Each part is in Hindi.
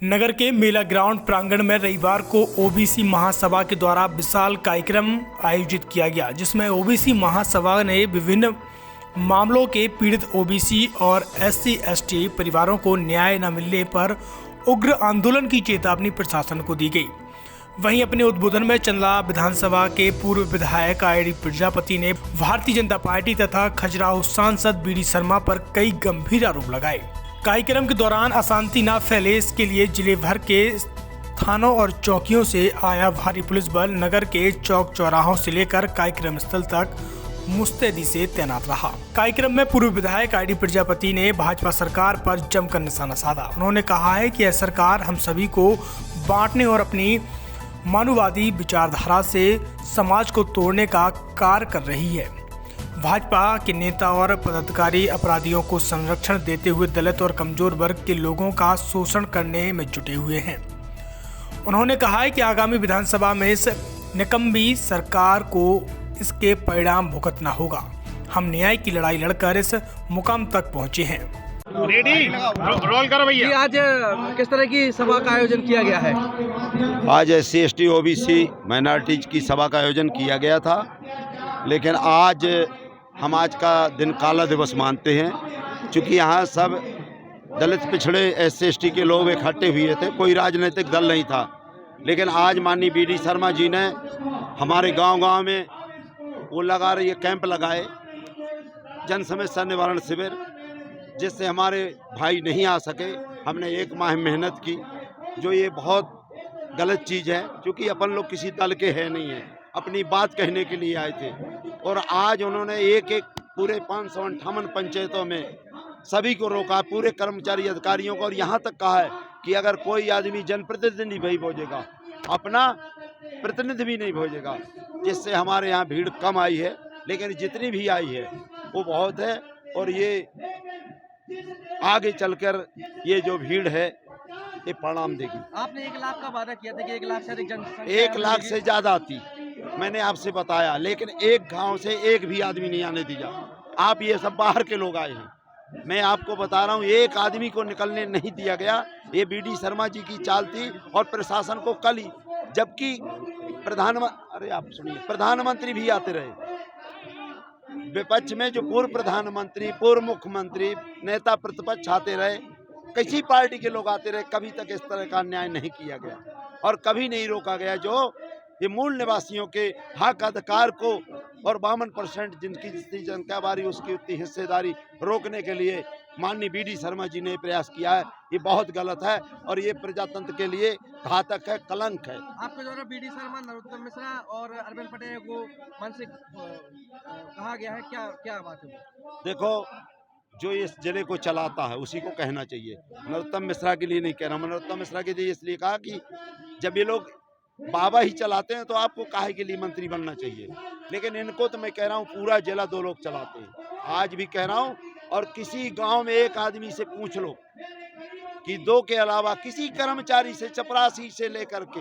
नगर के मेला ग्राउंड प्रांगण में रविवार को ओबीसी महासभा के द्वारा विशाल कार्यक्रम आयोजित किया गया, जिसमें ओबीसी महासभा ने विभिन्न मामलों के पीड़ित ओबीसी और SC/ST परिवारों को न्याय न मिलने पर उग्र आंदोलन की चेतावनी प्रशासन को दी गई। वहीं अपने उद्बोधन में चंदला विधानसभा के पूर्व विधायक ID प्रजापति ने भारतीय जनता पार्टी तथा खजुराहो सांसद BD शर्मा पर कई गंभीर आरोप लगाए। कार्यक्रम के दौरान अशांति न फैले, इसके लिए जिले भर के थानों और चौकियों से आया भारी पुलिस बल नगर के चौक चौराहों से लेकर कार्यक्रम स्थल तक मुस्तैदी से तैनात रहा। कार्यक्रम में पूर्व विधायक ID प्रजापति ने भाजपा सरकार पर जमकर निशाना साधा। उन्होंने कहा है कि यह सरकार हम सभी को बांटने और अपनी मानववादी विचारधारा से समाज को तोड़ने का कार्य कर रही है। भाजपा के नेता और पदाधिकारी अपराधियों को संरक्षण देते हुए दलित और कमजोर वर्ग के लोगों का शोषण करने में जुटे हुए हैं। उन्होंने कहा है कि आगामी विधानसभा में इस निकम्मी सरकार को इसके परिणाम भुगतना होगा। हम न्याय की लड़ाई लड़कर इस मुकाम तक पहुंचे हैं। रेडी रोल करो भैया। आज किस तरह की सभा का आयोजन किया गया है? आज SC/ST OBC माइनॉरिटीज की सभा का आयोजन किया गया था, लेकिन आज हम आज का दिन काला दिवस मानते हैं, क्योंकि यहाँ सब दलित पिछड़े SC/ST के लोग इकट्ठे हुए थे। कोई राजनीतिक दल नहीं था, लेकिन आज माननीय BD शर्मा जी ने हमारे गांव-गांव में वो लगा रही कैंप लगाए, जन समस्या निवारण शिविर, जिससे हमारे भाई नहीं आ सके। हमने 1 माह मेहनत की, जो ये बहुत गलत चीज़ है, क्योंकि अपन लोग किसी दल के हैं नहीं हैं, अपनी बात कहने के लिए आए थे। और आज उन्होंने एक पूरे 558 पंचायतों में सभी को रोका, पूरे कर्मचारी अधिकारियों को, और यहाँ तक कहा है कि अगर कोई आदमी जनप्रतिनिधि नहीं भेजेगा, अपना प्रतिनिधि भी नहीं भेजेगा, जिससे हमारे यहाँ भीड़ कम आई है, लेकिन जितनी भी आई है वो बहुत है। और ये आगे चलकर ये जो भीड़ है ये परिणाम देगी। आपने 1 लाख का वादा किया था कि 1 लाख से अधिक जनसंख्या 1 लाख से ज़्यादा आती, मैंने आपसे बताया, लेकिन एक गांव से एक भी आदमी नहीं आने दिया। आप ये सब बाहर के लोग आए हैं, मैं आपको बता रहा हूँ, एक आदमी को निकलने नहीं दिया गया। ये BD शर्मा जी की चाल थी। और प्रशासन को कल ही, जबकि प्रधानमंत्री भी आते रहे, विपक्ष में जो पूर्व प्रधानमंत्री, पूर्व मुख्यमंत्री, नेता प्रतिपक्ष आते रहे, किसी पार्टी के लोग आते रहे, कभी तक इस तरह का न्याय नहीं किया गया और कभी नहीं रोका गया। जो ये मूल निवासियों के हक अधिकार को और 52% जिनकी जितनी जनता बारी उसकी उतनी हिस्सेदारी रोकने के लिए माननीय BD शर्मा जी ने प्रयास किया है, ये बहुत गलत है और ये प्रजातंत्र के लिए घातक है, कलंक है। आपके द्वारा BD शर्मा, नरोत्तम मिश्रा और अरविंद पटेल को मन से कहा गया है, क्या बात है? देखो, जो इस जिले को चलाता है उसी को कहना चाहिए। नरोत्तम मिश्रा के लिए नहीं कह रहा हूँ। नरोत्तम मिश्रा के लिए इसलिए कहा कि जब ये लोग बाबा ही चलाते हैं तो आपको काहे के लिए मंत्री बनना चाहिए, लेकिन इनको तो मैं कह रहा हूँ पूरा जिला 2 लोग चलाते हैं। आज भी कह रहा हूँ, और किसी गांव में एक आदमी से पूछ लो कि 2 के अलावा किसी कर्मचारी से, चपरासी से लेकर के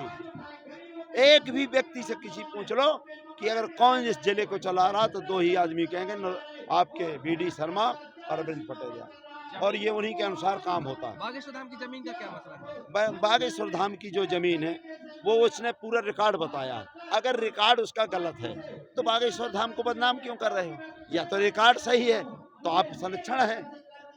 एक भी व्यक्ति से किसी पूछ लो कि अगर कौन इस जिले को चला रहा, तो 2 ही आदमी कहेंगे, आपके BD शर्मा और अरविंद पटेल, और ये उन्हीं के अनुसार काम होता है। बागेश्वर धाम की जमीन का क्या मसला है? बागेश्वर धाम की जो जमीन है वो उसने पूरा रिकॉर्ड बताया है। अगर रिकॉर्ड उसका गलत है तो बागेश्वर धाम को बदनाम क्यों कर रहे हो? या तो रिकॉर्ड सही है तो आप संरक्षण है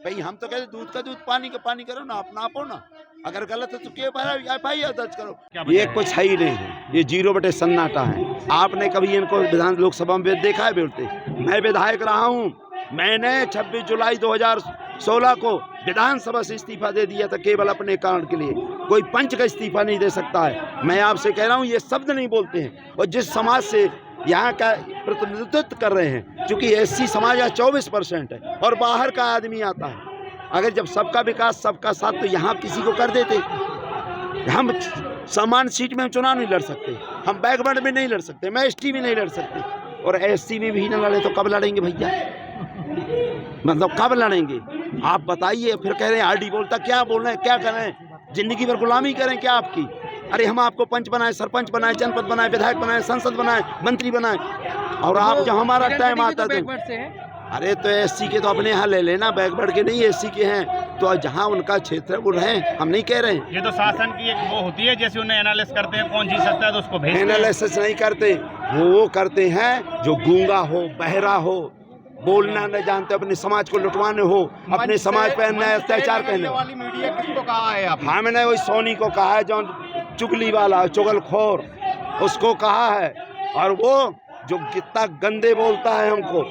भाई। हम तो कहते दूध का दूध, पानी का पानी करो ना, आप नापो ना। अगर गलत है तो क्यों FIR दर्ज करो। ये कुछ है ही नहीं है, ये 0 सन्नाटा है। आपने कभी इनको विधान लोकसभा में देखा है बोलते? मैं विधायक रहा हूँ, मैंने 26 जुलाई 2016 को विधानसभा से इस्तीफा दे दिया था, केवल अपने कारण के लिए। कोई पंच का इस्तीफा नहीं दे सकता है। मैं आपसे कह रहा हूँ, ये शब्द नहीं बोलते हैं। और जिस समाज से यहाँ का प्रतिनिधित्व कर रहे हैं, क्योंकि SC समाज यहाँ 24% है और बाहर का आदमी आता है। अगर जब सबका विकास, सबका साथ, तो यहाँ किसी को कर देते। हम समान सीट में हम चुनाव नहीं लड़ सकते, हम बैकवर्ड में नहीं लड़ सकते, मैं ST में नहीं लड़ सकते, और SC में भी न लड़े तो कब लड़ेंगे भैया? मतलब कब लड़ेंगे? आप बताइए। फिर कह रहे हैं RD बोलता, क्या बोल रहे हैं, क्या कर रहे हैं? जिंदगी भर गुलामी करें क्या आपकी? अरे हम आपको पंच बनाए, सरपंच बनाए, जनपद बनाए, विधायक बनाए, संसद बनाए, मंत्री बनाए, और आप जब हमारा टाइम आता है अरे तो एससी के तो अपने यहाँ ले लेना, बैकवर्ड के नहीं एससी के हैं, तो जहाँ उनका क्षेत्र है वो रहें, हम नहीं कह रहे हैं। ये तो शासन की एक वो होती है, जैसे उन्हें एनालिसिस करते हैं कौन जीत सकता है तो उसको भेजते हैं। एनालिसिस नहीं करते, वो करते हैं जो गूंगा हो, बहरा हो, बोलना न जानते, अपने समाज को लुटवाने हो, अपने समाज पर अन्याय अत्याचार करने वाली मीडिया किसको कहा है आप? हमने वही सोनी को कहा है, जो चुगली वाला चुगलखोर, उसको कहा है। और वो जो कितना गंदे बोलता है हमको,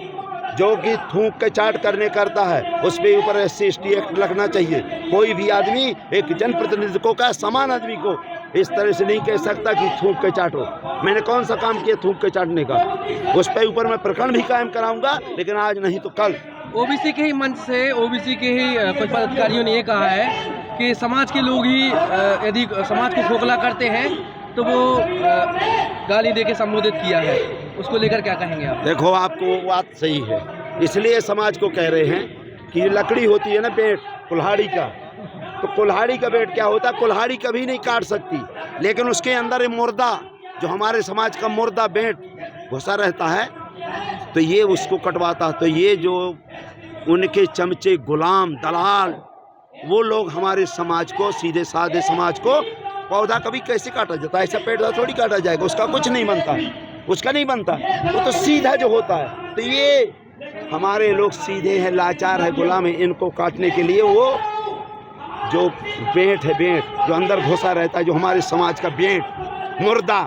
जो कि थूक के चाट करने करता है, उस पे ऊपर SC/ST एक्ट लगना चाहिए। कोई भी आदमी एक जनप्रतिनिधि को का समान आदमी को इस तरह से नहीं कह सकता कि थूक के चाटो। मैंने कौन सा काम किया थूक के चाटने का? उस पे ऊपर मैं प्रकरण भी कायम कराऊंगा, लेकिन आज नहीं तो कल। ओबीसी के ही मंच से ओबीसी के ही कुछ पदाधिकारियों ने ये कहा है कि समाज के लोग ही यदि समाज को खोखला करते हैं तो वो गाली देके संबोधित किया है, उसको लेकर क्या कहेंगे आप? देखो, आपको वो बात सही है, इसलिए समाज को कह रहे हैं कि लकड़ी होती है ना बेट कुल्हाड़ी का, तो कुल्हाड़ी का बेट क्या होता है? कुल्हाड़ी कभी नहीं काट सकती, लेकिन उसके अंदर ये मुर्दा, जो हमारे समाज का मुर्दा बेट घुसा रहता है, तो ये उसको कटवाता। तो ये जो उनके चमचे गुलाम दलाल, वो लोग हमारे समाज को, सीधे साधे समाज को, पौधा कभी कैसे काटा जाता है? ऐसा पेड़ थोड़ी काटा जाएगा, उसका कुछ नहीं बनता, उसका नहीं बनता, वो तो सीधा जो होता है। तो ये हमारे लोग सीधे हैं, लाचार है, गुलाम है, इनको काटने के लिए वो जो बेट है, बेट जो अंदर घुसा रहता है, जो हमारे समाज का बेट मुर्दा,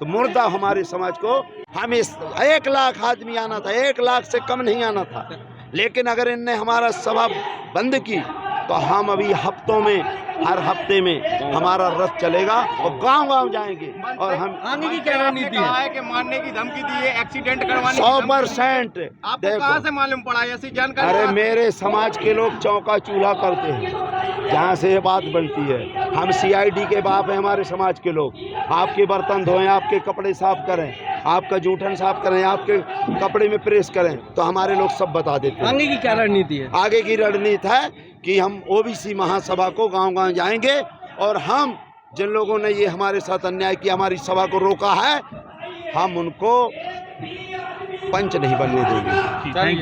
तो मुर्दा हमारे समाज को, हमें 1 लाख आदमी आना था, 1 लाख से कम नहीं आना था, लेकिन अगर इनने हमारा सभा बंद की तो हम अभी हफ्तों में, हर हफ्ते में हमारा रथ चलेगा और गांव-गांव जाएंगे। और हम आगे की क्या रणनीति है कि मारने की धमकी दी है, एक्सीडेंट करवाने 100%। आपको कहाँ से मालूम पड़ा ऐसी जानकारी? अरे मेरे समाज के लोग चौका चूल्हा करते हैं, जहाँ से ये बात बनती है। हम CID के बाप हैं, हमारे समाज के लोग। आपके बर्तन धोएं, आपके कपड़े साफ करें, आपका जूठन साफ करें, आपके कपड़े में प्रेस करें, तो हमारे लोग सब बता देते हैं। आगे की क्या रणनीति है? आगे की रणनीति है कि हम OBC महासभा को गांव-गांव जाएंगे और हम जिन लोगों ने ये हमारे साथ अन्याय किया, हमारी सभा को रोका है, हम उनको पंच नहीं बनने देंगे। Thank you.